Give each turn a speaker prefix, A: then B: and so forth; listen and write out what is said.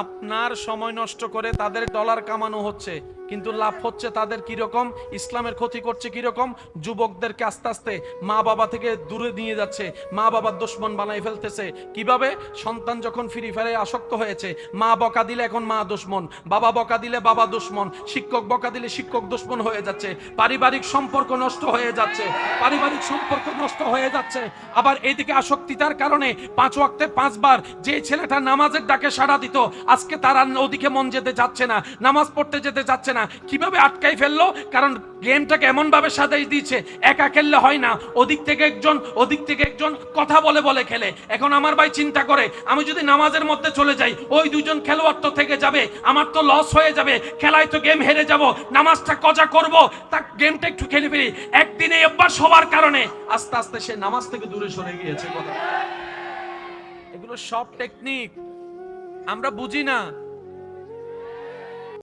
A: আপনার সময় নষ্ট করে তাদের ডলার কামানো হচ্ছে, কিন্তু লাভ হচ্ছে তাদের কিরকম, ইসলামের ক্ষতি করছে কিরকম, যুবকদেরকে আস্তে আস্তে মা বাবা থেকে দূরে নিয়ে যাচ্ছে, মা বাবার দুশমন বানাই ফেলতেছে। কিভাবে? সন্তান যখন ফ্রি ফায়ারে আসক্ত হয়েছে, মা বকা দিলে এখন মা দুশমন, বাবা বকা দিলে বাবা দুশমন, শিক্ষক বকা দিলে শিক্ষক দুশমন হয়ে যাচ্ছে, পারিবারিক সম্পর্ক নষ্ট হয়ে যাচ্ছে, পারিবারিক সম্পর্ক নষ্ট হয়ে যাচ্ছে। আবার এইদিকে আসক্তিতার কারণে 5 ওয়াক্তে 5 বার যে ছেলেটা নামাজের ডাকে সাড়া দিত, আজকে তার আর ওদিকে মন যেতে যাচ্ছে না, নামাজ পড়তে যেতে যাচ্ছে না। কিভাবে আটকাই ফেললো? কারণ গেমটাকে এমন ভাবে সাজাই দিয়েছে, একা খেললে হয় না, ওদিক থেকে একজন কথা বলে বলে খেলে। এখন আমার ভাই চিন্তা করে, আমি যদি নামাজের মধ্যে চলে যাই, ওই দুজন খেলোয়াড় তো থেকে যাবে, আমার তো লস হয়ে যাবে, খেলায় তো গেম হেরে যাব, নামাজটা কজা করব, তা গেমটা একটু খেলে ফেলি। একদিনে অভ্যাস হওয়ার কারণে আস্তে আস্তে সে নামাজ থেকে দূরে সরে গিয়েছে। কথা, এগুলো সব টেকনিক আমরা বুঝি না।